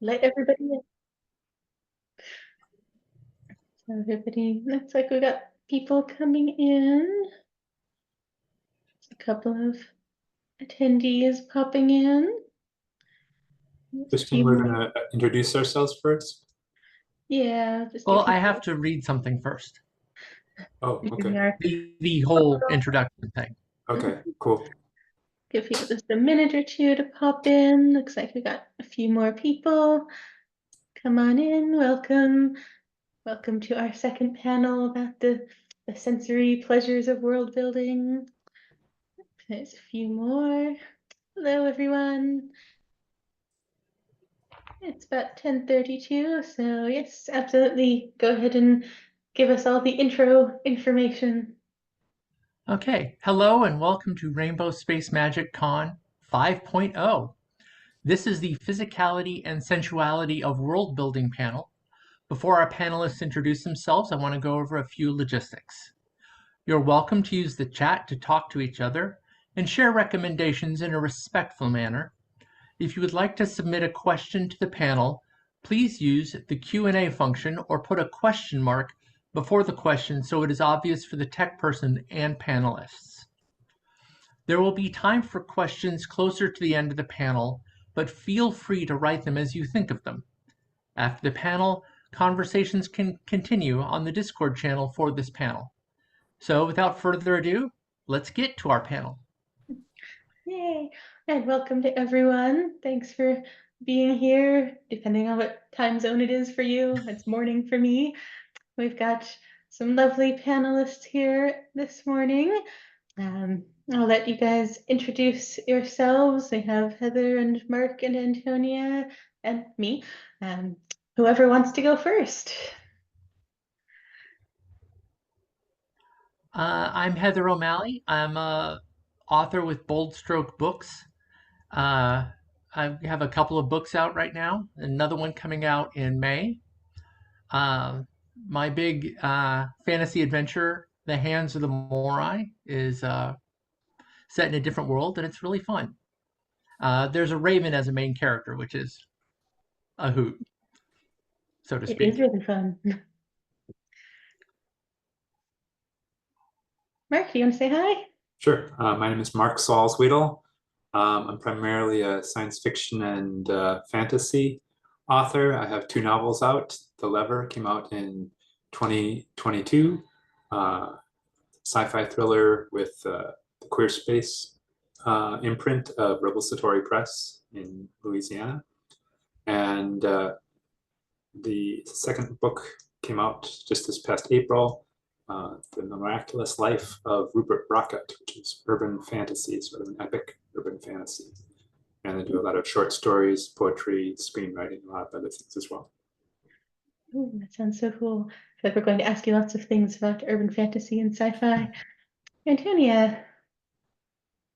Let everybody in. So everybody, looks like we got people coming in. A couple of attendees popping in. Just a Christine, few we're more. going to introduce ourselves first. Yeah, just give Well, I people have to read something first. Oh, okay. The whole introduction thing. Okay, cool. give people just a minute or two to pop in. Looks like we got a few more people. Come on in, welcome. Welcome to our second panel about the sensory pleasures of world building. There's a few more. Hello, everyone. It's about 10:32, so yes, absolutely. Go ahead and give us all the intro information. Okay, hello and welcome to Rainbow Space Magic Con 5.0. This is the Physicality and Sensuality of World Building panel. Before our panelists introduce themselves, I want to go over a few logistics. You're welcome to use the chat to talk to each other and share recommendations in a respectful manner. If you would like to submit a question to the panel, please use the Q&A function or put a question mark before the question so it is obvious for the tech person and panelists. There will be time for questions closer to the end of the panel, but feel free to write them as you think of them. After the panel, conversations can continue on the Discord channel for this panel. So without further ado, let's get to our panel. Yay, and welcome to everyone. Thanks for being here, depending on what time zone it is for you. It's morning for me. We've got some lovely panelists here this morning. I'll let you guys introduce yourselves. We have Heather and Mark and Antonia and me. Whoever wants to go first. I'm Heather O'Malley. I'm a author with Bold Stroke Books. I have a couple of books out right now, another one coming out in May. My big fantasy adventure, The Hands of the Morai, is set in a different world, and it's really fun. There's a raven as a main character, which is a hoot, so to It is speak. really fun. Mark, do you want to say hi? Sure. My name is Mark Salzwedel. I'm primarily a science fiction and fantasy author. I have two novels out. The Lever came out in 2022, sci-fi thriller with the Queer Space imprint of Rebel Satori Press in Louisiana. And the second book came out just this past April, The Miraculous Life of Rupert Brockett, which is urban fantasy, sort of an epic urban fantasy. And I do a lot of short stories, poetry, screenwriting, a lot of other things as well. Ooh, that sounds so cool. I feel like we're going to ask you lots of things about urban fantasy and sci-fi. Antonia.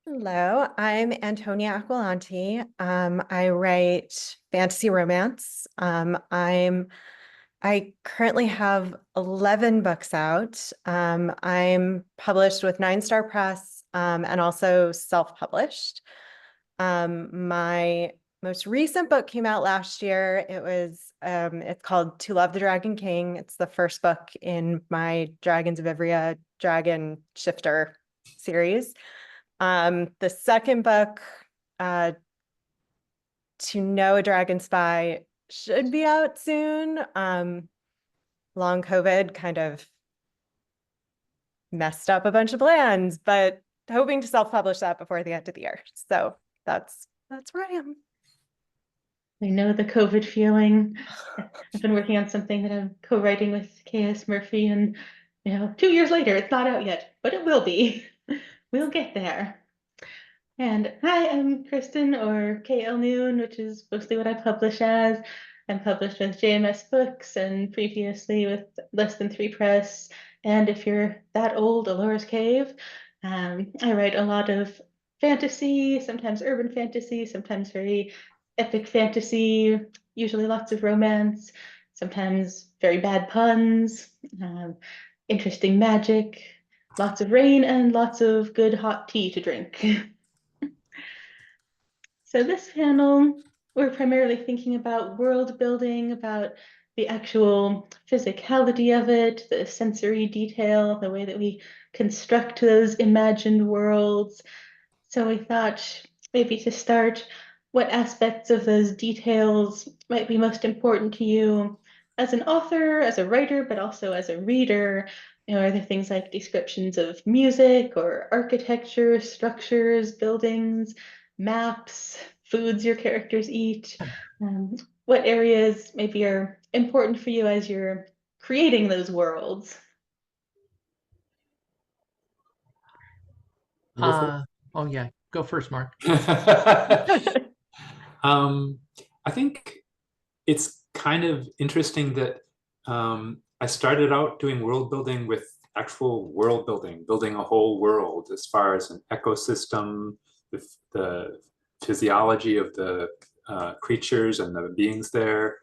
Hello, I'm Antonia Aquilante. I write fantasy romance. I currently have 11 books out. I'm published with 9 Star Press and also self-published. My most recent book came out last year. It's called To Love the Dragon King. It's the first book in my Dragons of Ivrea Dragon Shifter series. The second book, To Know a Dragon Spy, should be out soon. Long COVID kind of messed up a bunch of plans, but hoping to self-publish that before the end of the year. So that's where I am. I know the COVID feeling. I've been working on something that I'm co-writing with K.S. Murphy, and 2 years later, it's not out yet, but it will be. We'll get there. And hi, I'm Kristen, or KL Noone, which is mostly what I publish as. I'm published with JMS Books and previously with Less Than Three Press. And if you're that old, Alora's Cave. I write a lot of fantasy, sometimes urban fantasy, sometimes very epic fantasy, usually lots of romance, sometimes very bad puns, interesting magic, lots of rain, and lots of good hot tea to drink. So this panel we're primarily thinking about world building, about the actual physicality of it, the sensory detail, the way that we construct those imagined worlds. So we thought maybe to start, what aspects of those details might be most important to you as an author, as a writer, but also as a reader? You know, are there things like descriptions of music or architecture, structures, buildings, maps, foods your characters eat? What areas maybe are important for you as you're creating those worlds? You go first? Oh yeah, go first, Mark. I think it's kind of interesting that I started out doing world building with actual world building, building a whole world as far as an ecosystem, the physiology of the creatures and the beings there,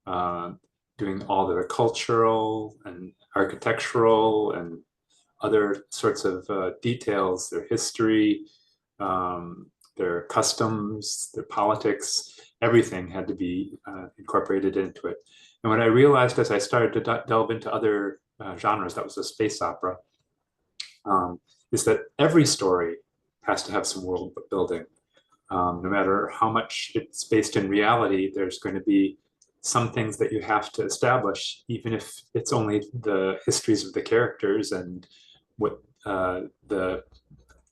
uh, doing all their cultural and architectural and other sorts of details, their history, their customs, their politics, everything had to be incorporated into it. And what I realized as I started to delve into other genres, that was a space opera, is that every story has to have some world building. No matter how much it's based in reality, there's going to be some things that you have to establish, even if it's only the histories of the characters and what the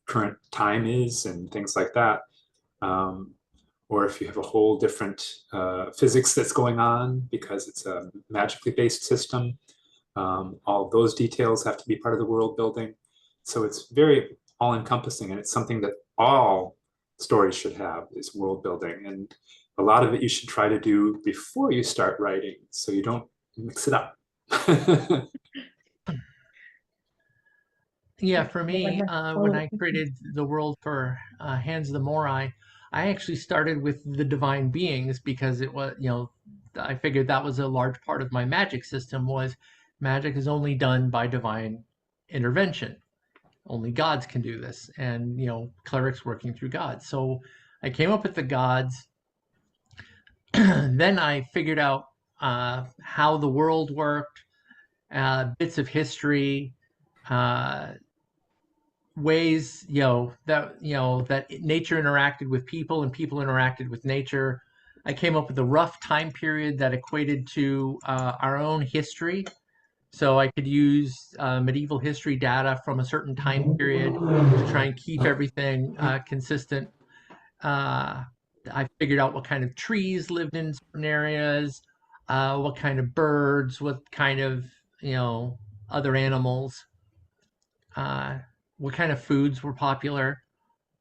current time is and things like that. Or if you have a whole different physics that's going on because it's a magically based system, all those details have to be part of the world building. So it's very all encompassing, and it's something that all stories should have, is world building. And a lot of it you should try to do before you start writing so you don't mix it up. Yeah, for me, when I created the world for Hands of the Morai, I actually started with the divine beings because it was, I figured that was a large part of my magic system was magic is only done by divine intervention. Only gods can do this, and clerics working through gods. So I came up with the gods. Then I figured out how the world worked, bits of history, uh, ways that nature interacted with people and people interacted with nature. I came up with a rough time period that equated to our own history, so I could use medieval history data from a certain time period to try and keep everything consistent. I figured out what kind of trees lived in certain areas, what kind of birds, what kind of other animals, uh, what kind of foods were popular.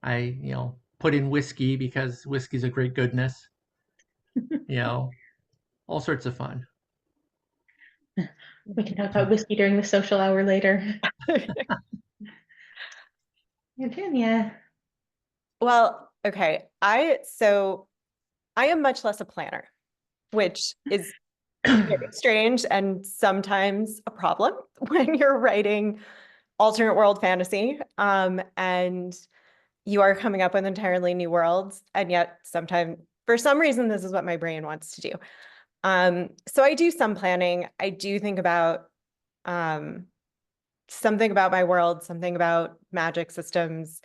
I put in whiskey because whiskey's a great goodness. All sorts of fun. We can talk about whiskey during the social hour later. Antonia. Well, okay. I am much less a planner, which is very strange and sometimes a problem when you're writing alternate world fantasy. And you are coming up with entirely new worlds. And yet sometimes, for some reason, this is what my brain wants to do. So I do some planning. I do think about something about my world, something about magic systems.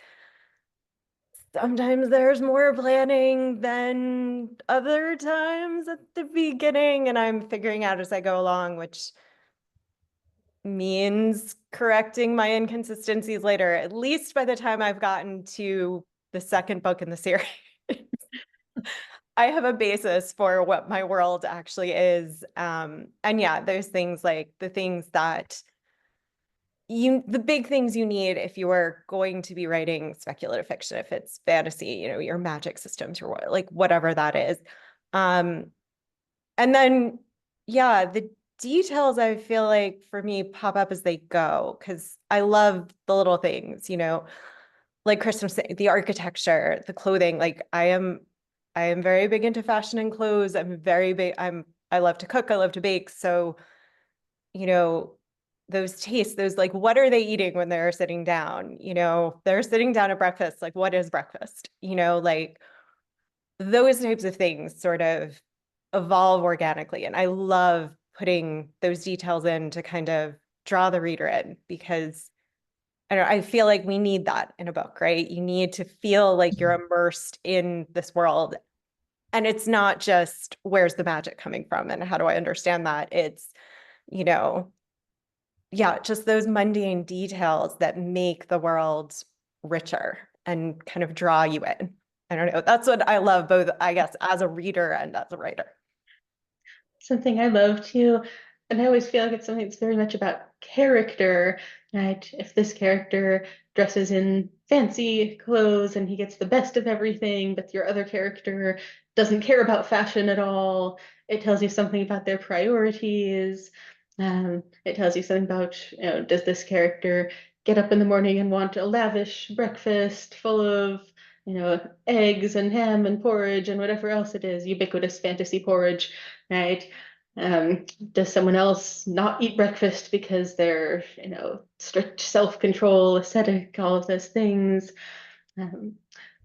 Sometimes there's more planning than other times at the beginning, and I'm figuring out as I go along, which means correcting my inconsistencies later, at least by the time I've gotten to the second book in the series. I have a basis for what my world actually is. And yeah, there's things like the things that the big things you need if you are going to be writing speculative fiction, if it's fantasy, your magic systems, your like whatever that is. And then, yeah, the details I feel like for me pop up as they go because I love the little things, like Kristen was saying, the architecture, the clothing. Like I am very big into fashion and clothes. I'm very big. I love to cook. I love to bake. So, those tastes, those like, what are they eating when they're sitting down? They're sitting down at breakfast. Like, what is breakfast? Like, those types of things sort of evolve organically. And I love putting those details in to kind of draw the reader in, because I feel like we need that in a book, right? You need to feel like you're immersed in this world. And it's not just where's the magic coming from and how do I understand that? It's, you know, yeah, just those mundane details that make the world richer and kind of draw you in. I don't know. That's what I love, both, I guess, as a reader and as a writer. Something I love too, and I always feel like it's something that's very much about character, right? If this character dresses in fancy clothes and he gets the best of everything, but your other character doesn't care about fashion at all, it tells you something about their priorities. It tells you something about, does this character get up in the morning and want a lavish breakfast full of, eggs and ham and porridge and whatever else it is, ubiquitous fantasy porridge, right? Does someone else not eat breakfast because they're, strict self-control, ascetic, all of those things? Um,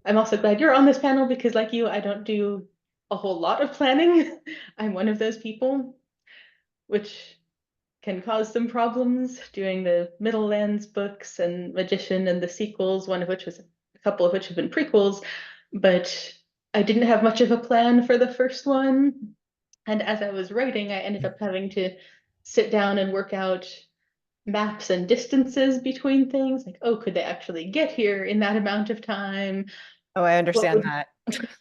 I'm also glad you're on this panel because, like you, I don't do a whole lot of planning. I'm one of those people, which can cause some problems doing the Middlelands books and Magician and the sequels, a couple of which have been prequels, but I didn't have much of a plan for the first one. And as I was writing, I ended up having to sit down and work out maps and distances between things. Like, oh, could they actually get here in that amount of time? Oh, I What understand would that.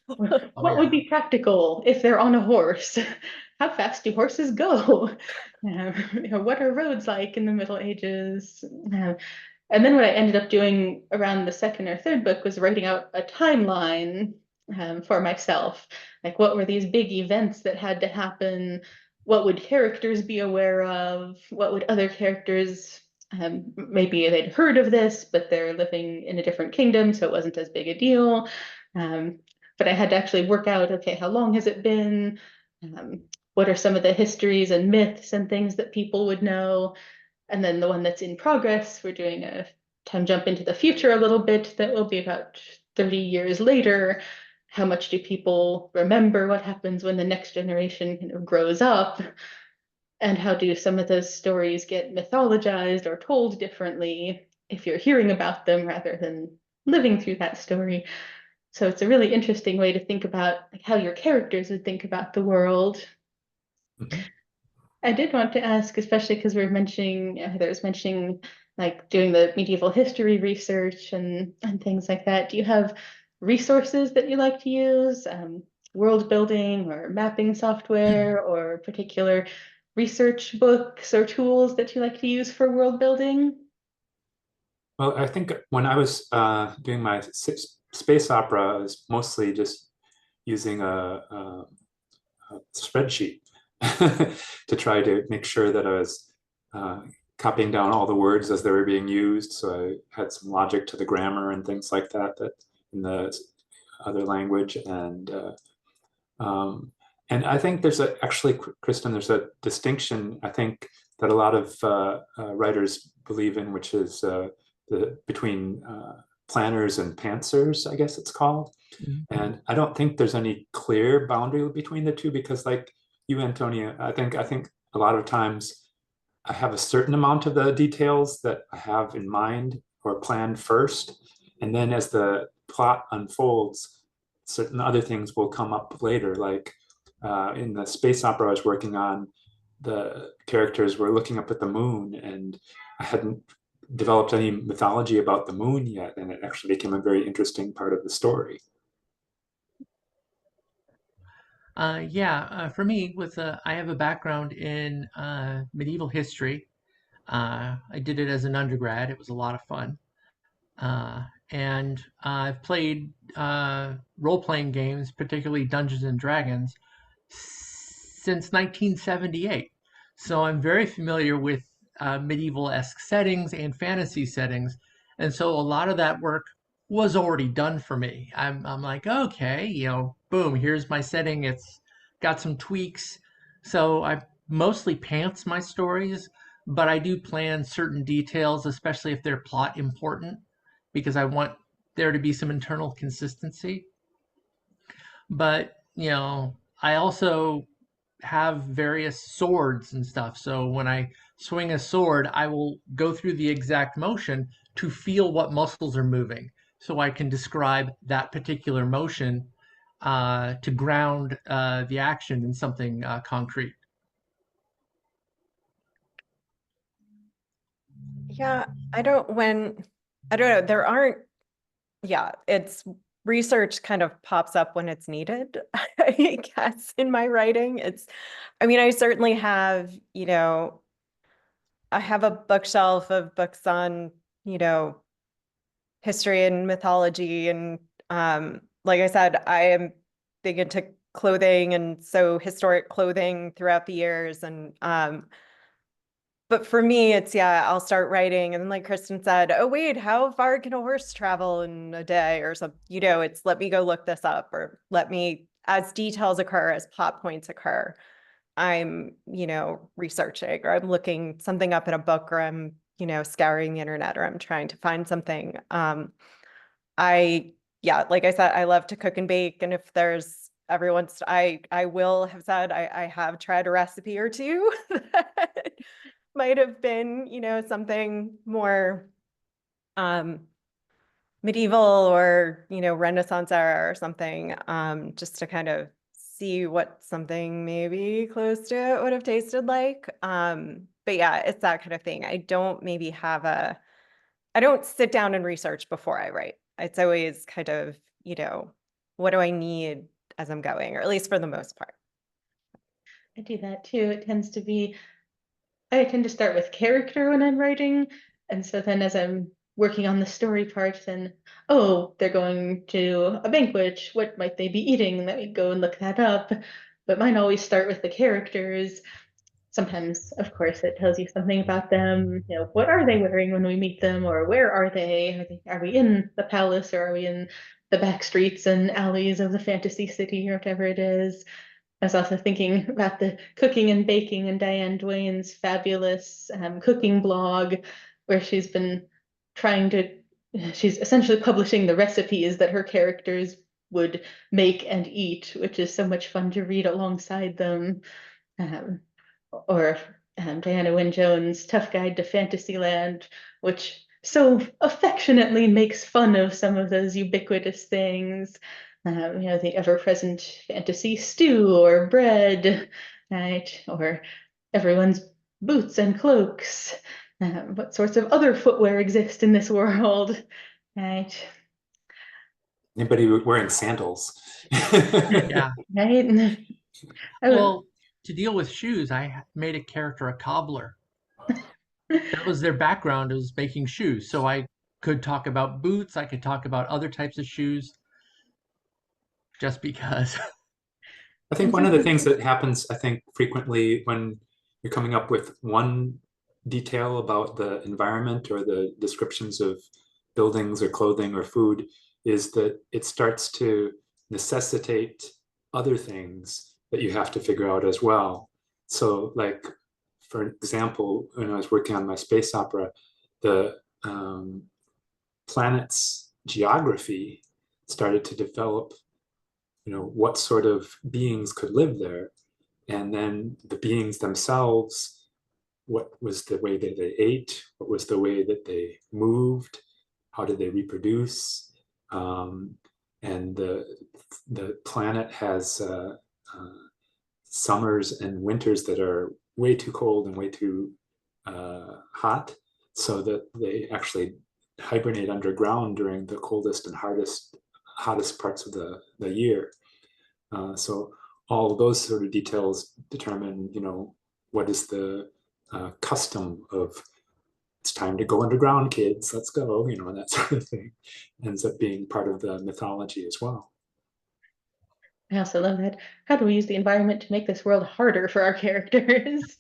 Oh, what yeah. would be practical if they're on a horse? How fast do horses go? What are roads like in the Middle Ages? And then what I ended up doing around the second or third book was writing out a timeline for myself. Like, what were these big events that had to happen? What would characters be aware of? What would other characters, maybe they'd heard of this, but they're living in a different kingdom, so it wasn't as big a deal. But I had to actually work out, okay, how long has it been? What are some of the histories and myths and things that people would know? And then the one that's in progress, we're doing a time jump into the future a little bit that will be about 30 years later. How much do people remember what happens when the next generation kind of grows up? And how do some of those stories get mythologized or told differently if you're hearing about them rather than living through that story? So it's a really interesting way to think about like, how your characters would think about the world. Mhm. I did want to ask, especially because we are mentioning, Heather was mentioning like doing the medieval history research and things like that. Do you have resources that you like to use, world building or mapping software, or particular research books or tools that you like to use for world building? Well, I think when I was doing my space opera, I was mostly just using a spreadsheet to try to make sure that I was copying down all the words as they were being used. So I had some logic to the grammar and things like that, that in the other language. And I think there's actually, Kristen, there's a distinction I think that a lot of writers believe in, which is between planners and pantsers, I guess it's called. Mhm. And I don't think there's any clear boundary between the two, because like you, Antonia, I think a lot of times I have a certain amount of the details that I have in mind or planned first. And then as the plot unfolds, certain other things will come up later. Like in the space opera I was working on, the characters were looking up at the moon, and I hadn't developed any mythology about the moon yet. And it actually became a very interesting part of the story. Yeah, for me, I have a background in medieval history. I did it as an undergrad. It was a lot of fun. And I've played role-playing games, particularly Dungeons and Dragons, since 1978. So I'm very familiar with medieval-esque settings and fantasy settings. And so a lot of that work was already done for me. I'm like, okay, boom, here's my setting. It's got some tweaks. So I mostly pants my stories, but I do plan certain details, especially if they're plot important, because I want there to be some internal consistency. but I also have various swords and stuff. So when I swing a sword, I will go through the exact motion to feel what muscles are moving, so I can describe that particular motion to ground the action in something concrete. Yeah, I don't know, there aren't, yeah, it's research kind of pops up when it's needed, I guess, in my writing. I mean, I certainly have, I have a bookshelf of books on, you know, history and mythology. And like I said, I am big into clothing, and so historic clothing throughout the years. And but for me, it's, yeah, I'll start writing, and then like Kristen said, oh wait, how far can a horse travel in a day or something? It's let me go look this up, or let me, as details occur, as plot points occur, I'm, researching, or I'm looking something up in a book, or I'm, scouring the internet, or I'm trying to find something. I, yeah, like I said, I love to cook and bake. And if there's I will have said, I have tried a recipe or two that might have been, something more medieval, or, Renaissance era or something, just to kind of see what something maybe close to it would have tasted like. But yeah, it's that kind of thing. I don't sit down and research before I write. It's always kind of, what do I need as I'm going, or at least for the most part. I do that too. I tend to start with character when I'm writing. And so then as I'm working on the story part, then, oh, they're going to a banquet. What might they be eating? Let me go and look that up. But mine always start with the characters. Sometimes, of course, it tells you something about them. What are they wearing when we meet them, or where are they? Are we in the palace, or are we in the back streets and alleys of the fantasy city, or whatever it is? I was also thinking about the cooking and baking and Diane Duane's fabulous cooking blog, where she's essentially publishing the recipes that her characters would make and eat, which is so much fun to read alongside them. Um, or Diana Wynne Jones' Tough Guide to Fantasyland, which so affectionately makes fun of some of those ubiquitous things. The ever-present fantasy stew or bread, right? Or everyone's boots and cloaks. What sorts of other footwear exist in this world, right? Anybody wearing sandals? Yeah. Right? Well, to deal with shoes, I made a character a cobbler. That was their background, is making shoes. So I could talk about boots, I could talk about other types of shoes, just because. I think one of the things that happens, I think, frequently when you're coming up with one detail about the environment or the descriptions of buildings or clothing or food is that it starts to necessitate other things that you have to figure out as well. So, like, for example, when I was working on my space opera, the planet's geography started to develop, what sort of beings could live there. And then the beings themselves, what was the way that they ate? What was the way that they moved? How did they reproduce? And the planet has summers and winters that are way too cold and way too hot, so that they actually hibernate underground during the coldest and hottest parts of the year. So all of those sort of details determine, what is the custom of, it's time to go underground, kids, let's go, and that sort of thing ends up being part of the mythology as well. I also love that. How do we use the environment to make this world harder for our characters?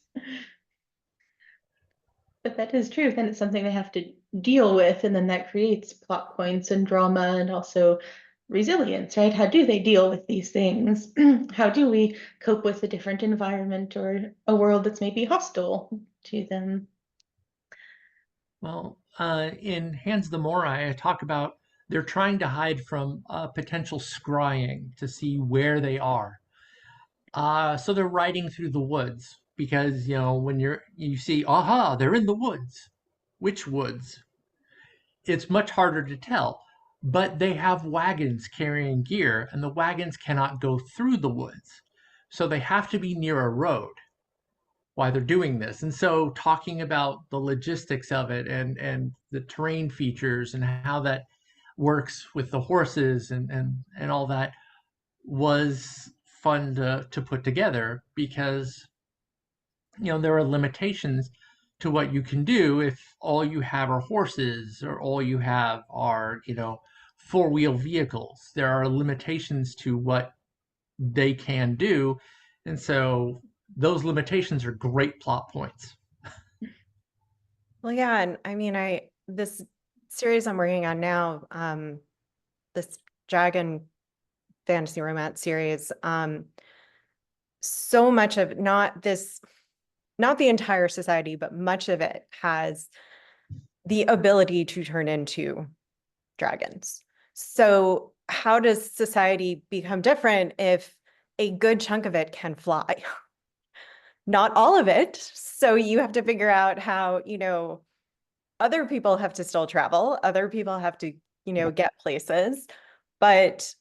But that is true. Then it's something they have to deal with, and then that creates plot points and drama and also resilience, right? How do they deal with these things? How do we cope with a different environment or a world that's maybe hostile to them? Well, in Hands of the Morai, I talk about They're trying to hide from potential scrying to see where they are. So they're riding through the woods because, when you see, aha, they're in the woods. Which woods? It's much harder to tell. But they have wagons carrying gear, and the wagons cannot go through the woods. So they have to be near a road while they're doing this. And so talking about the logistics of it and the terrain features and how that works with the horses and all that was fun to put together because there are limitations to what you can do if all you have are horses or all you have are four-wheel vehicles. There are limitations to what they can do, and so those limitations are great plot points. Well, yeah, and I mean, this series I'm working on now, this dragon fantasy romance series, so much of not the entire society, but much of it has the ability to turn into dragons. So how does society become different if a good chunk of it can fly? Not all of it. So you have to figure out how, other people have to still travel, other people have to, get places, but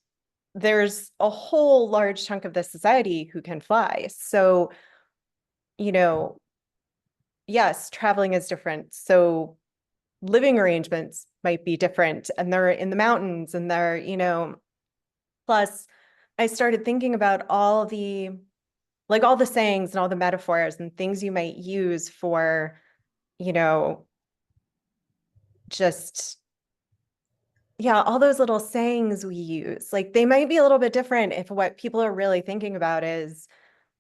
there's a whole large chunk of the society who can fly. So, yes, traveling is different. So living arrangements might be different, and they're in the mountains and they're, plus I started thinking about all the sayings and all the metaphors and things you might use for, just, yeah, all those little sayings we use. Like they might be a little bit different if what people are really thinking about is,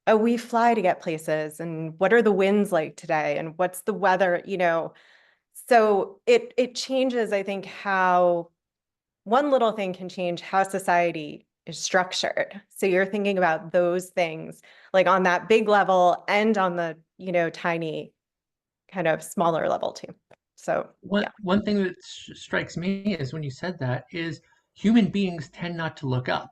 oh, we fly to get places, and what are the winds like today, and what's the weather. So it changes, I think, how one little thing can change how society is structured. So you're thinking about those things like on that big level and on the, tiny kind of smaller level too. So yeah. One thing that strikes me is when you said that is human beings tend not to look up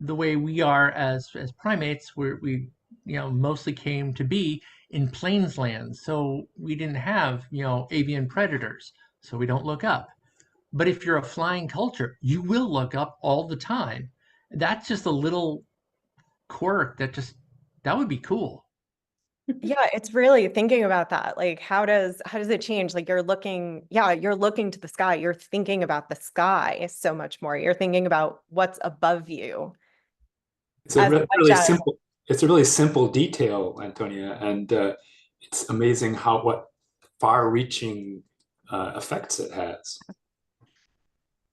the way we are as primates, where we mostly came to be in plains lands, so we didn't have avian predators, so we don't look up. But if you're a flying culture, you will look up all the time. That's just a little quirk that would be cool. Yeah, it's really thinking about that. Like how does it change? Like you're looking to the sky. You're thinking about the sky so much more. You're thinking about what's above you It's a as really much as simple. It's a really simple detail, Antonia, and it's amazing what far-reaching effects it has.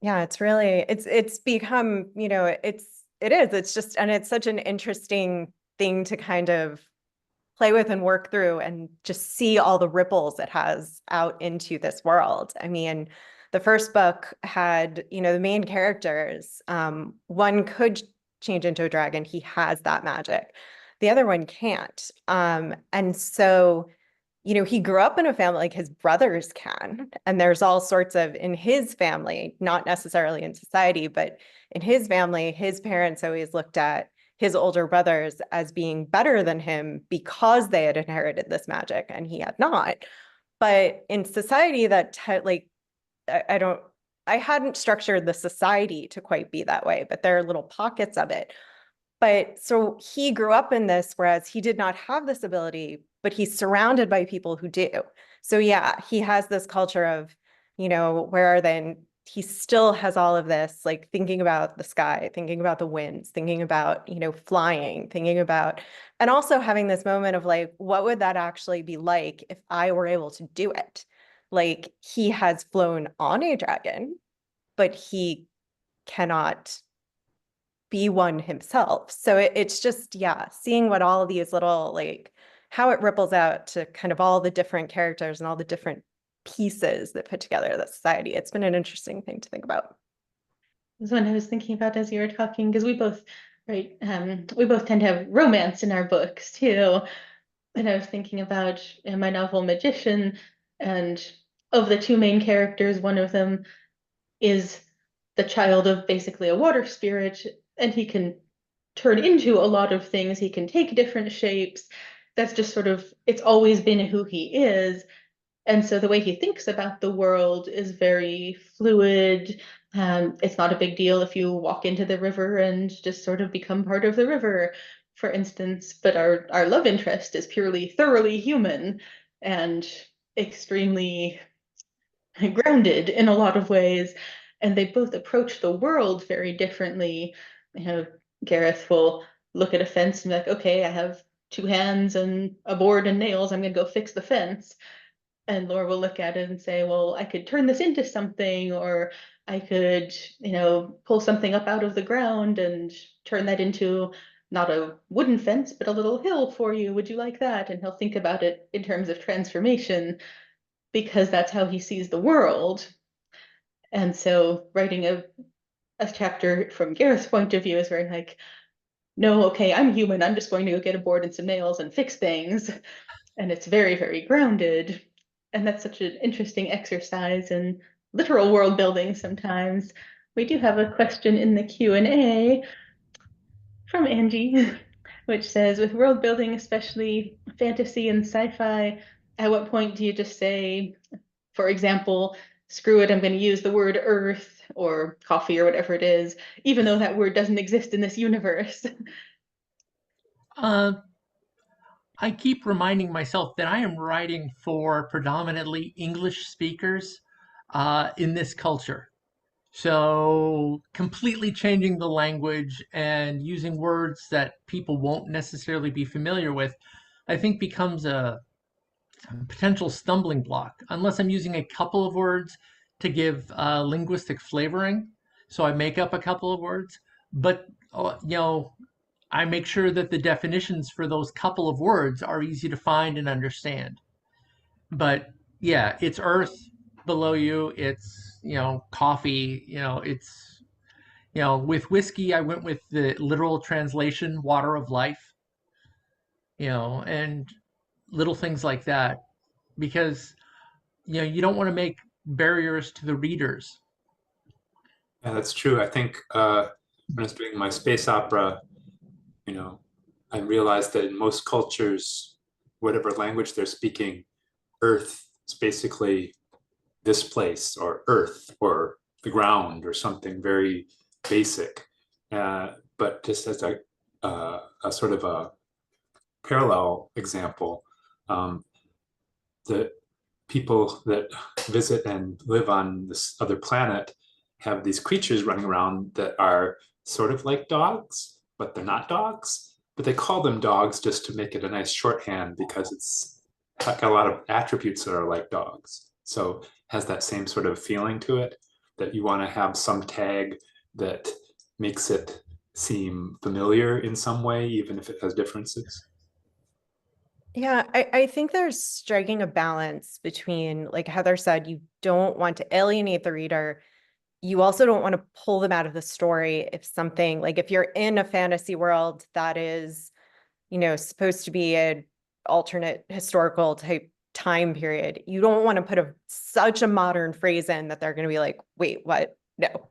yeah, it's become, it's just, and it's such an interesting thing to kind of play with and work through and just see all the ripples it has out into this world. I mean, the first book had, the main characters, one could change into a dragon. He has that magic. The other one can't. And so, he grew up in a family like his brothers can, and there's all sorts of in his family, not necessarily in society, but in his family, his parents always looked at his older brothers as being better than him because they had inherited this magic and he had not. But in society, I don't, I hadn't structured the society to quite be that way, but there are little pockets of it. But so he grew up in this, whereas he did not have this ability, but he's surrounded by people who do. So yeah, he has this culture of, where then he still has all of this, like thinking about the sky, thinking about the winds, thinking about, flying, thinking about, and also having this moment of like, what would that actually be like if I were able to do it? Like he has flown on a dragon, but he cannot be one himself. So it's just, yeah, seeing what all of these little, like, how it ripples out to kind of all the different characters and all the different pieces that put together the society. It's been an interesting thing to think about. This one I was thinking about as you were talking, because we both, right, we both tend to have romance in our books too. And I was thinking about in my novel Magician, and of the two main characters, one of them is the child of basically a water spirit, and he can turn into a lot of things. He can take different shapes. That's just sort of, it's always been who he is. And so the way he thinks about the world is very fluid. It's not a big deal if you walk into the river and just sort of become part of the river, for instance. But our love interest is purely thoroughly human and extremely grounded in a lot of ways. And they both approach the world very differently. You know, Gareth will look at a fence and be like, okay, I have two hands and a board and nails. I'm going to go fix the fence. And Laura will look at it and say, well, I could turn this into something, or I could, pull something up out of the ground and turn that into not a wooden fence, but a little hill for you. Would you like that? And he'll think about it in terms of transformation because that's how he sees the world. And so writing a chapter from Gareth's point of view is very like, no, okay, I'm human. I'm just going to go get a board and some nails and fix things. And it's very, very grounded. And that's such an interesting exercise in literal world building sometimes. We do have a question in the Q&A from Angie, which says, with world building, especially fantasy and sci-fi, at what point do you just say, for example, screw it, I'm going to use the word earth or coffee or whatever it is, even though that word doesn't exist in this universe? I keep reminding myself that I am writing for predominantly English speakers in this culture. So completely changing the language and using words that people won't necessarily be familiar with, I think becomes a potential stumbling block unless I'm using a couple of words to give linguistic flavoring. So I make up a couple of words, but I make sure that the definitions for those couple of words are easy to find and understand. But yeah, it's earth below you. It's, coffee, it's, with whiskey, I went with the literal translation, water of life, and little things like that, because, you don't want to make barriers to the readers. Yeah, that's true. I think when I was doing my space opera, I realized that in most cultures, whatever language they're speaking, Earth is basically this place or Earth or the ground or something very basic. But just as a sort of a parallel example, the people that visit and live on this other planet have these creatures running around that are sort of like dogs, but they're not dogs. But they call them dogs just to make it a nice shorthand because it's got a lot of attributes that are like dogs. So it has that same sort of feeling to it that you want to have some tag that makes it seem familiar in some way, even if it has differences. Yeah, I think there's striking a balance between, like Heather said, you don't want to alienate the reader. You also don't want to pull them out of the story if something, like if you're in a fantasy world that is, supposed to be an alternate historical type time period, you don't want to put such a modern phrase in that they're going to be like, wait, what? No.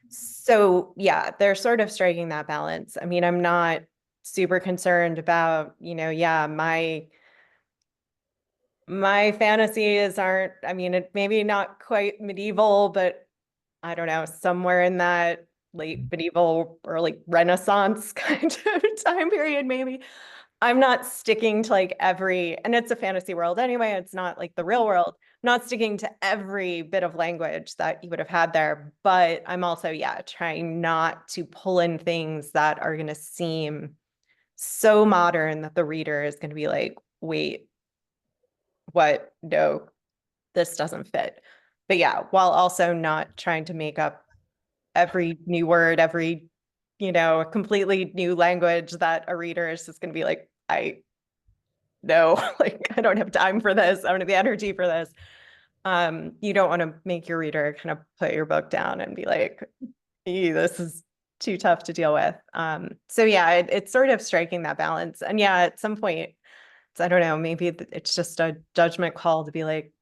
So yeah, they're sort of striking that balance. I mean, I'm not super concerned about, yeah, my fantasies aren't, I mean, it maybe not quite medieval, but I don't know, somewhere in that late medieval, early Renaissance kind of time period, maybe. I'm not sticking to like and it's a fantasy world anyway, it's not like the real world. I'm not sticking to every bit of language that you would have had there, but I'm also, yeah, trying not to pull in things that are going to seem so modern that the reader is going to be like, wait, what? No, this doesn't fit. But yeah, while also not trying to make up every new word, every, completely new language that a reader is just going to be like, no, like, I don't have time for this. I don't have the energy for this. You don't want to make your reader kind of put your book down and be like, this is too tough to deal with. So yeah, it's sort of striking that balance. And yeah, at some point, I don't know, maybe it's just a judgment call to be like,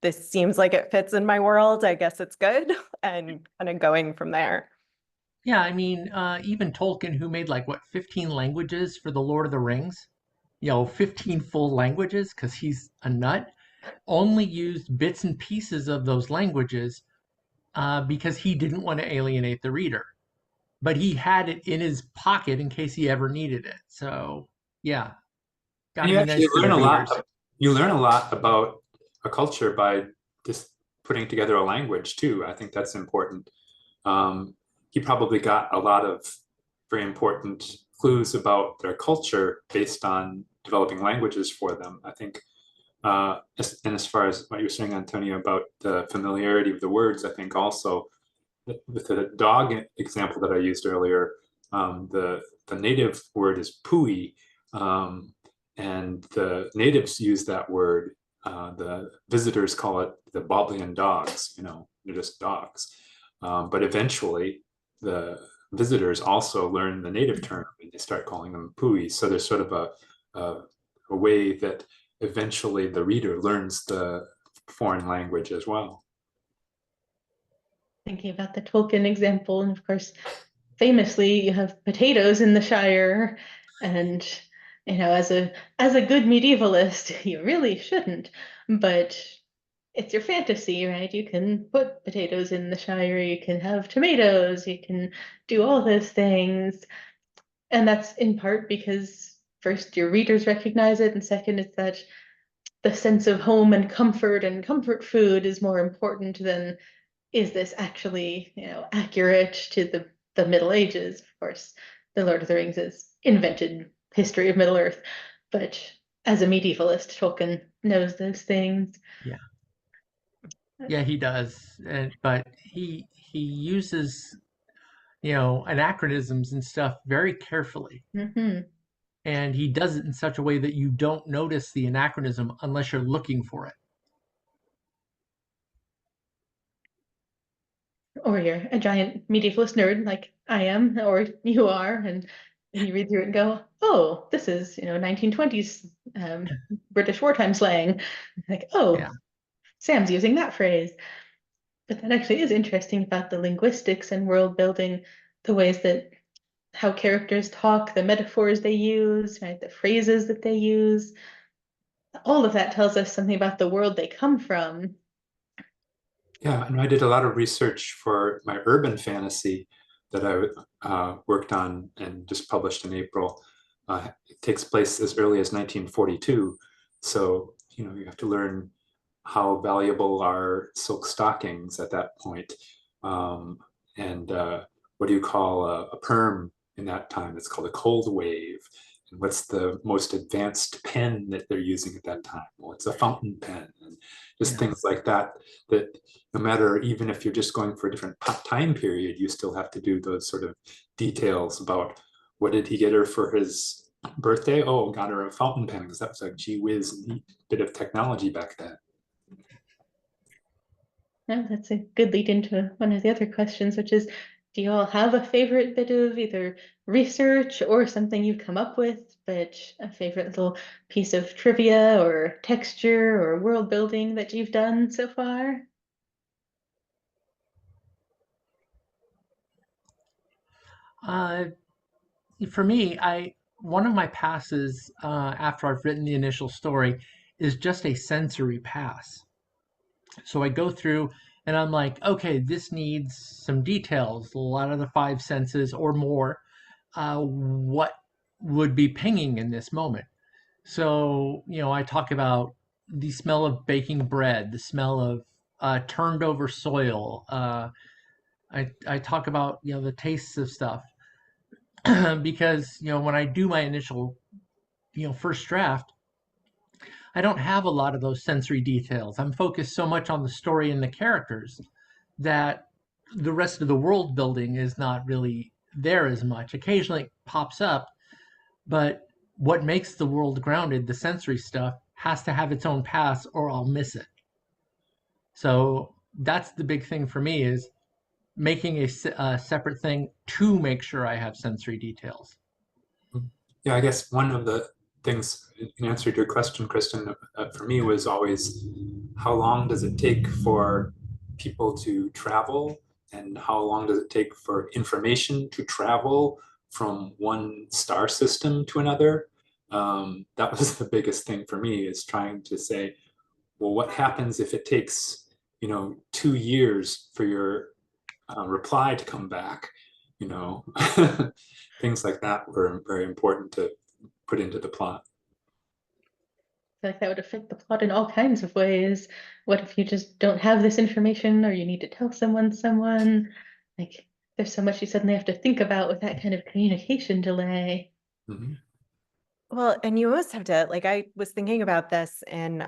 this seems like it fits in my world. I guess it's good, and kind of going from there. Yeah, I mean, even Tolkien, who made like what 15 languages for the Lord of the Rings, 15 full languages because he's a nut, only used bits and pieces of those languages because he didn't want to alienate the reader. But he had it in his pocket in case he ever needed it. So, yeah, got And to you be actually nice to the learn a readers. lot. You learn a lot about a culture by just putting together a language too. I think that's important. He probably got a lot of very important clues about their culture based on developing languages for them. I think, and as far as what you were saying, Antonia, about the familiarity of the words, I think also with the dog example that I used earlier, the native word is pui, and the natives use that word. The visitors call it the Bodleian dogs. They're just dogs. But eventually, the visitors also learn the native term and they start calling them pui. So there's sort of a way that eventually the reader learns the foreign language as well. Thinking about the Tolkien example, and of course, famously, you have potatoes in the Shire, and as a good medievalist, you really shouldn't, but it's your fantasy, right? You can put potatoes in the Shire, you can have tomatoes, you can do all those things, and that's in part because first your readers recognize it, and second, it's that the sense of home and comfort food is more important than is this actually, accurate to the Middle Ages? Of course, the Lord of the Rings is invented history of Middle Earth, but as a medievalist, Tolkien knows those things. Yeah. Yeah, he does. But he uses, anachronisms and stuff very carefully. Mm-hmm. And he does it in such a way that you don't notice the anachronism unless you're looking for it. Or you're a giant medievalist nerd like I am, or you are, and you read through it and go, "Oh, this is 1920s British wartime slang." Like, oh, Yeah. Sam's using that phrase. But that actually is interesting about the linguistics and world building, the ways that how characters talk, the metaphors they use, right, the phrases that they use. All of that tells us something about the world they come from. Yeah, and I did a lot of research for my urban fantasy that I worked on and just published in April. It takes place as early as 1942. So, you have to learn how valuable are silk stockings at that point. And what do you call a perm in that time? It's called a cold wave. And what's the most advanced pen that they're using at that time? Well, it's a fountain pen, and just Yeah. things like that, that no matter, even if you're just going for a different time period, you still have to do those sort of details about what did he get her for his birthday? Oh, got her a fountain pen, because that was like gee whiz, neat bit of technology back then. No, that's a good lead into one of the other questions, which is, do you all have a favorite bit of either research or something you've come up with, but a favorite little piece of trivia or texture or world building that you've done so far? For me, one of my passes after I've written the initial story is just a sensory pass. So I go through and I'm like, okay, this needs some details, a lot of the five senses or more. What would be pinging in this moment? So, I talk about the smell of baking bread, the smell of turned over soil. I talk about, the tastes of stuff because, when I do my initial, first draft, I don't have a lot of those sensory details. I'm focused so much on the story and the characters that the rest of the world building is not really there as much. Occasionally it pops up, but what makes the world grounded, the sensory stuff, has to have its own pass or I'll miss it. So that's the big thing for me is making a separate thing to make sure I have sensory details. Yeah, I guess one of the things in answer to your question, Kristen, for me was always how long does it take for people to travel, and how long does it take for information to travel from one star system to another? That was the biggest thing for me, is trying to say, well, what happens if it takes, 2 years for your reply to come back? You know, things like that were very important to put into the plot. I feel like that would affect the plot in all kinds of ways. What if you just don't have this information, or you need to tell someone? Like, there's so much you suddenly have to think about with that kind of communication delay. Mhm. Well, and you almost have to, like, I was thinking about this in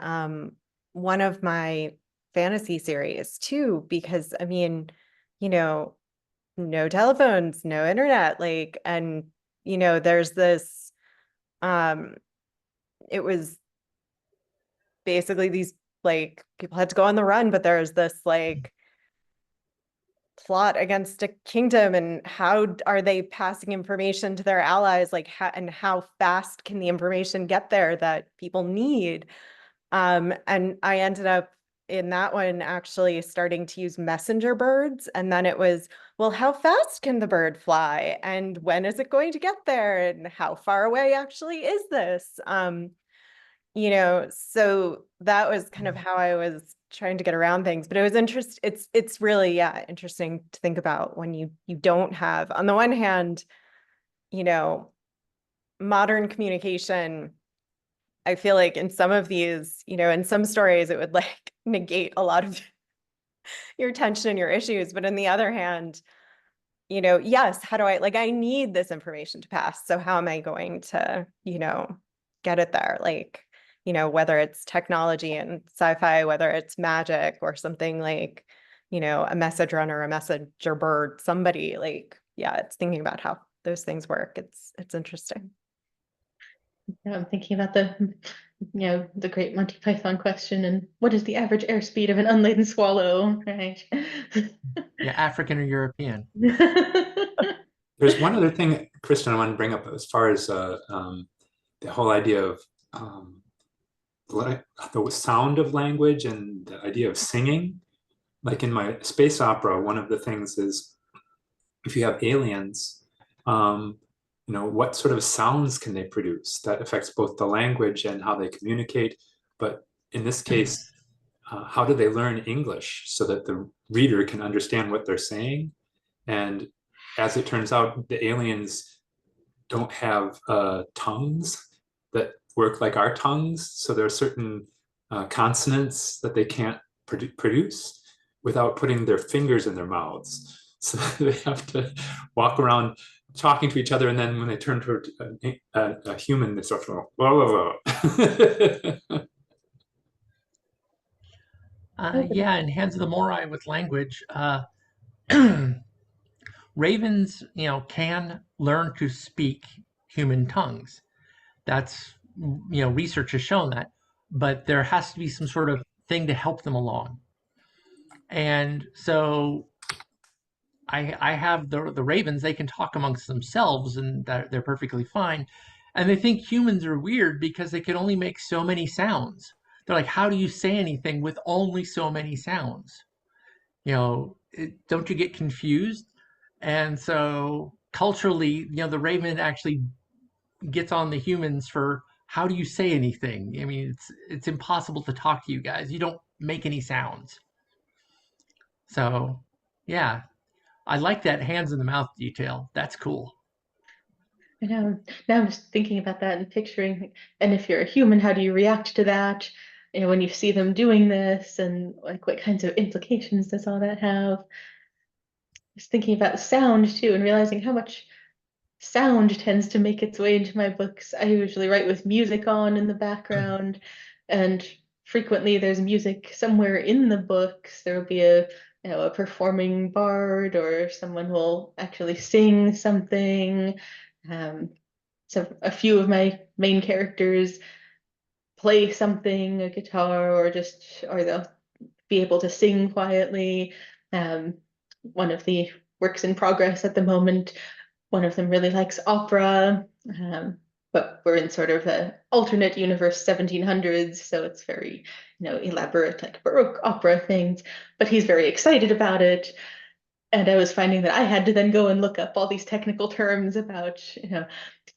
one of my fantasy series too, because I mean, you know, no telephones, no internet, like, and there's this it was basically these, like, people had to go on the run, but there's this like plot against a kingdom, and how are they passing information to their allies, like, and how fast can the information get there that people need? And I ended up in that one actually starting to use messenger birds, and then it was, well, how fast can the bird fly, and when is it going to get there, and how far away actually is this? So that was kind of how I was trying to get around things. But it was it's really, yeah, interesting to think about when you don't have, on the one hand, you know, modern communication. I feel like in some of these, in some stories, it would like negate a lot of your tension and your issues. But on the other hand, yes, how do I need this information to pass. So how am I going to, get it there? Like, whether it's technology and sci-fi, whether it's magic or something like, a message runner, a messenger bird, somebody, like, yeah, it's thinking about how those things work. It's interesting. I'm thinking about the great Monty Python question, and what is the average airspeed of an unladen swallow, right? Yeah, African or European. There's one other thing, Kristen, I want to bring up as far as the whole idea of the sound of language and the idea of singing. Like in my space opera, one of the things is, if you have aliens, what sort of sounds can they produce? That affects both the language and how they communicate. But in this case, how do they learn English so that the reader can understand what they're saying? And as it turns out, the aliens don't have tongues that work like our tongues. So there are certain consonants that they can't produce without putting their fingers in their mouths. So they have to walk around talking to each other, and then when they turn to a human, they start to go, whoa. Yeah, in Hands of the Morai with language, ravens, can learn to speak human tongues. That's, research has shown that, but there has to be some sort of thing to help them along. And so I have the ravens, they can talk amongst themselves and they're perfectly fine. And they think humans are weird because they can only make so many sounds. They're like, how do you say anything with only so many sounds? Don't you get confused? And so culturally, the raven actually gets on the humans for, how do you say anything? I mean, it's impossible to talk to you guys. You don't make any sounds. So, yeah, I like that hands in the mouth detail. That's cool. I know. Now I'm just thinking about that and picturing, like, and if you're a human, how do you react to that? When you see them doing this, and like what kinds of implications does all that have? Just thinking about sound too, and realizing how much sound tends to make its way into my books. I usually write with music on in the background, and frequently there's music somewhere in the books. There will be a performing bard, or someone will actually sing something. Um, so a few of my main characters play something, a guitar, or they'll be able to sing quietly. Um, One of the works in progress at the moment, one of them really likes opera. but we're in sort of an alternate universe 1700s, so it's very, elaborate, like Baroque opera things, but he's very excited about it. And I was finding that I had to then go and look up all these technical terms about,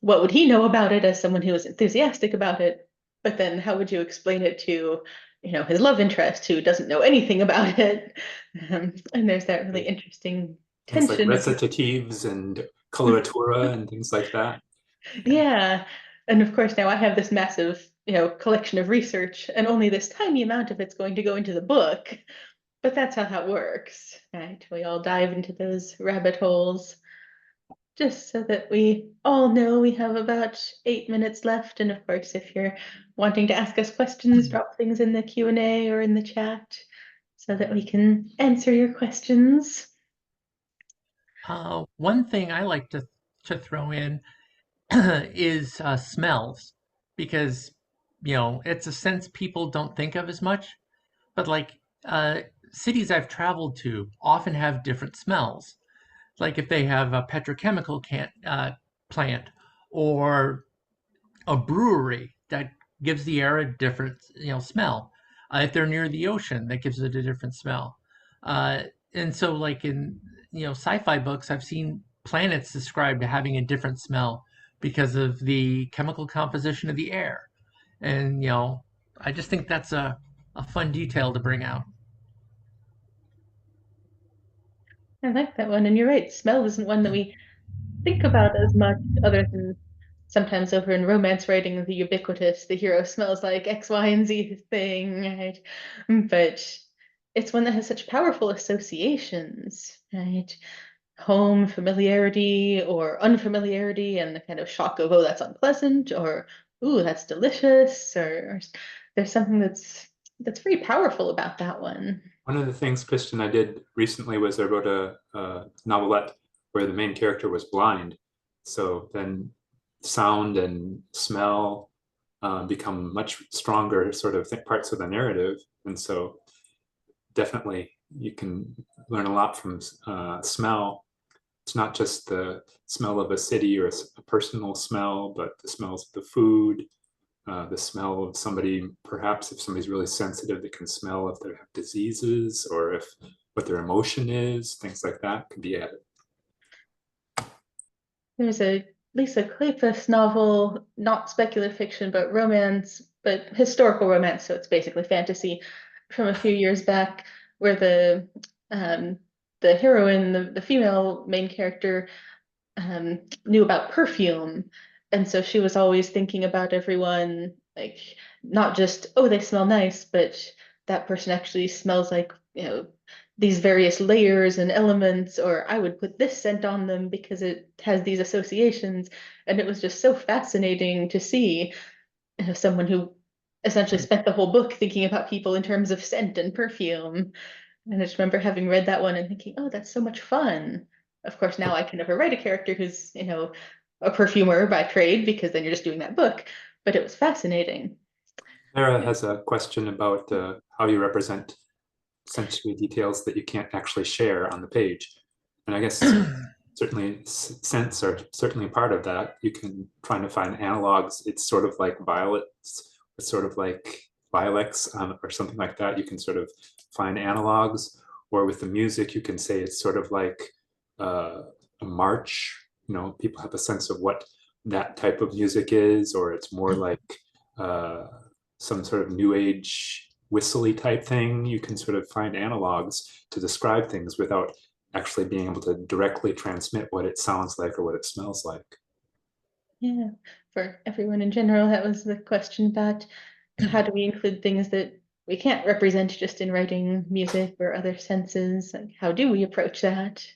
what would he know about it as someone who was enthusiastic about it? But then how would you explain it to, his love interest who doesn't know anything about it? And there's that really interesting Things like tension. recitatives and coloratura and things like that. Yeah. And of course, now I have this massive, collection of research, and only this tiny amount of it's going to go into the book. But that's how that works, right? We all dive into those rabbit holes just so that we all know we have about 8 minutes left. And of course, if you're wanting to ask us questions, drop things in the Q&A or in the chat so that we can answer your questions. One thing I like to throw in is smells, because it's a sense people don't think of as much, but like cities I've traveled to often have different smells. Like if they have a petrochemical plant or a brewery, that gives the air a different smell. If they're near the ocean, that gives it a different smell. Uh, and so like in sci-fi books, I've seen planets described having a different smell because of the chemical composition of the air. And I just think that's a fun detail to bring out. I like that one. And you're right, smell isn't one that we think about as much, other than sometimes over in romance writing, the ubiquitous, the hero smells like X, Y, and Z thing, right? But it's one that has such powerful associations, right? Home, familiarity, or unfamiliarity, and the kind of shock of, oh, that's unpleasant, or ooh, that's delicious, or there's something that's very powerful about that one. One of the things, Christian, I did recently was I wrote a novelette where the main character was blind. So then sound and smell become much stronger sort of parts of the narrative. And so definitely you can learn a lot from smell. It's not just the smell of a city or a personal smell, but the smells of the food, the smell of somebody, perhaps if somebody's really sensitive, they can smell if they have diseases or if what their emotion is, things like that can be added. There's a Lisa Kleypas novel, not speculative fiction, but romance, but historical romance, so it's basically fantasy, from a few years back, where um, the heroine, the female main character, knew about perfume. And so she was always thinking about everyone, like not just, oh, they smell nice, but that person actually smells like, these various layers and elements, or I would put this scent on them because it has these associations. And it was just so fascinating to see, someone who essentially spent the whole book thinking about people in terms of scent and perfume. And I just remember having read that one and thinking, oh, that's so much fun. Of course, now I can never write a character who's, a perfumer by trade, because then you're just doing that book. But it was fascinating. Sarah has a question about how you represent sensory details that you can't actually share on the page. And I guess certainly scents are certainly part of that. You can try to find analogs. It's sort of like violets, it's sort of like lilacs or something like that. You can sort of find analogs. Or with the music, you can say it's sort of like a march. People have a sense of what that type of music is, or it's more like uh, some sort of new age whistly type thing. You can sort of find analogs to describe things without actually being able to directly transmit what it sounds like or what it smells like. Yeah, for everyone in general, that was the question about how do we include things that we can't represent just in writing music or other senses? Like, how do we approach that?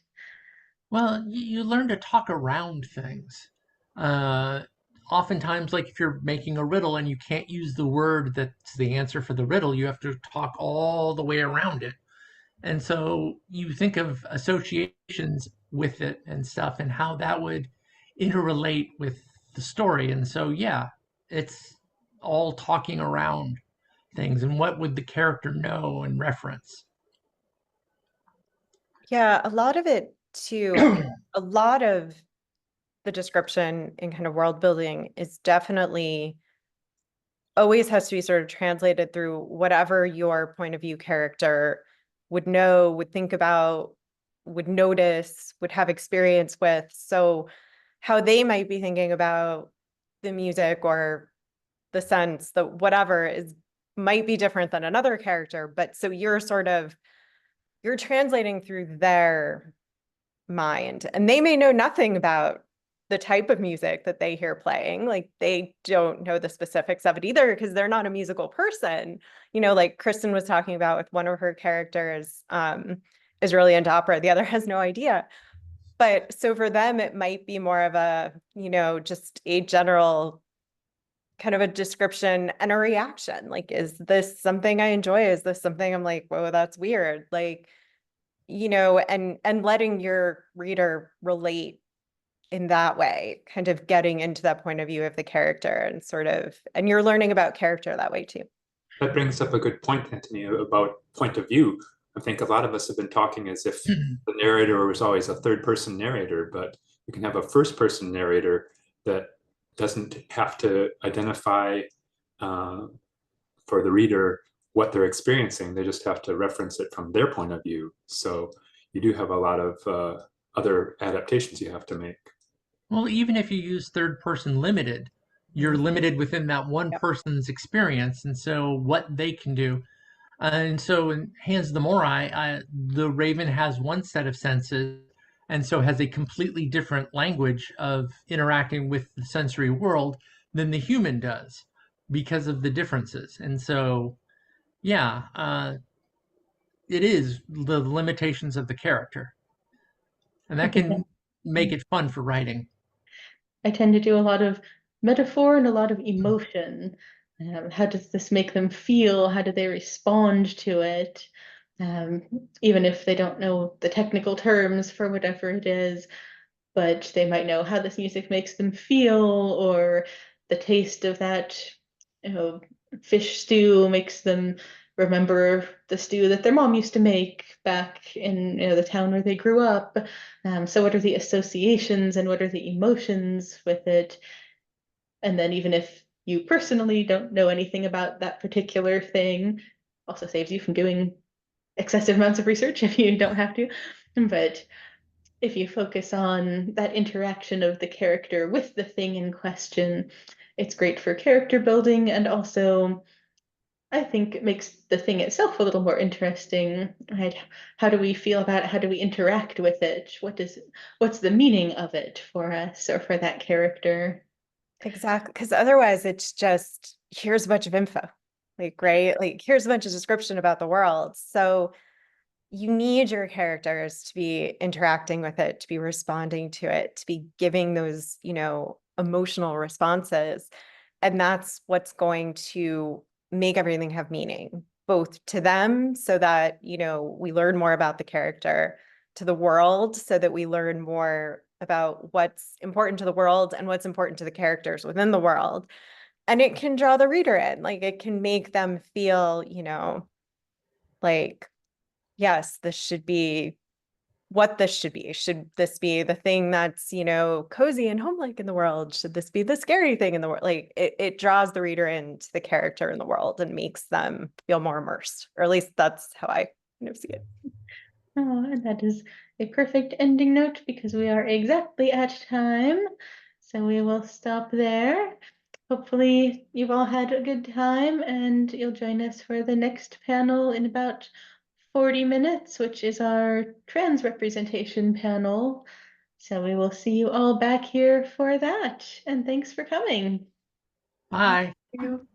Well, you learn to talk around things. Uh, Oftentimes, like if you're making a riddle and you can't use the word that's the answer for the riddle, you have to talk all the way around it. And so you think of associations with it and stuff and how that would interrelate with the story. And so, yeah, it's all talking around things and what would the character know and reference. Yeah, a lot of it too. I mean, a lot of the description in kind of world building is definitely always has to be sort of translated through whatever your point of view character would know, would think about, would notice, would have experience with. So how they might be thinking about the music or the sense, the whatever is might be different than another character, but so you're translating through their mind, and they may know nothing about the type of music that they hear playing. Like they don't know the specifics of it either because they're not a musical person. Like Kristen was talking about with one of her characters is really into opera. The other has no idea. But so for them, it might be more of a, just a general kind of a description and a reaction. Like, is this something I enjoy? Is this something I'm like, whoa, that's weird? Like, and letting your reader relate in that way, kind of getting into that point of view of the character and you're learning about character that way too. That brings up a good point, Antonia, about point of view. I think a lot of us have been talking as if the narrator was always a third person narrator, but you can have a first person narrator that doesn't have to identify for the reader what they're experiencing. They just have to reference it from their point of view. So you do have a lot of other adaptations you have to make. Well, even if you use third person limited, you're limited within that one Yep. person's experience, and so what they can do. And so in Hands of the Morai, the raven has one set of senses, and so has a completely different language of interacting with the sensory world than the human does because of the differences. And so, yeah, it is the limitations of the character, and that can make it fun for writing. I tend to do a lot of metaphor and a lot of emotion. How does this make them feel? How do they respond to it? Um, Even if they don't know the technical terms for whatever it is, but they might know how this music makes them feel, or the taste of that, you know, fish stew makes them remember the stew that their mom used to make back in, the town where they grew up. So what are the associations and what are the emotions with it? And then even if you personally don't know anything about that particular thing, also saves you from doing excessive amounts of research if you don't have to. But if you focus on that interaction of the character with the thing in question, it's great for character building, and also I think it makes the thing itself a little more interesting, right? How do we feel about it? How do we interact with it? What's the meaning of it for us or for that character? Exactly. Because otherwise it's just, here's a bunch of info. Like, right? Like, here's a bunch of description about the world. So you need your characters to be interacting with it, to be responding to it, to be giving those, emotional responses. And that's what's going to make everything have meaning, both to them so that, we learn more about the character, to the world so that we learn more about what's important to the world and what's important to the characters within the world. And it can draw the reader in, like it can make them feel, like, yes, this should be what this should be. Should this be the thing that's, cozy and homelike in the world? Should this be the scary thing in the world? Like it draws the reader into the character in the world and makes them feel more immersed, or at least that's how I see it. Oh, and that is a perfect ending note because we are exactly at time. So we will stop there. Hopefully you've all had a good time and you'll join us for the next panel in about 40 minutes, which is our trans representation panel. So we will see you all back here for that. And thanks for coming. Bye. Thank you.